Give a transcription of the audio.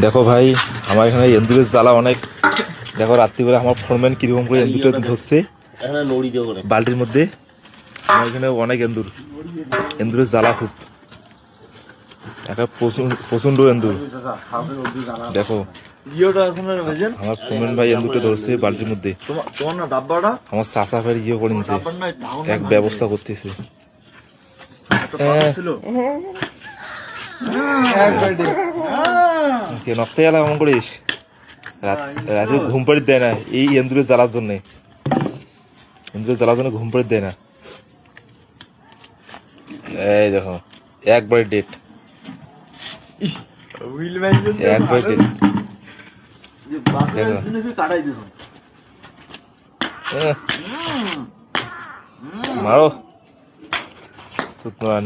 দেখো ভাই, আমার এখানে এন্দুরের জ্বালা অনেক। দেখো রাত্রিবেলা আমার ফোরম্যান কিরকম করে এন্দুরটা ধরছে বালতির মধ্যে। আমার এখানে অনেক এন্দুর, এন্দুরের জ্বালা খুব, একটা প্রচন্ড এন্দুর। দেখো আমার ফোরম্যান ভাই এন্দুরটা ধরছে বালতির মধ্যে। আমার চাষা ভাই ইয়ে করে নিছে, এক ব্যবস্থা করতেছে। নকতে গেলে এমন করিস, রাতে ঘুম পাড়ি দেয় না এই এন্দুরের জ্বালার জন্যে। এন্দুরের জ্বালার জন্য ঘুম পাড়ি দেয় না। এই দেখো একবারে ডেট, একবারে ডেট। মারো সুতরাং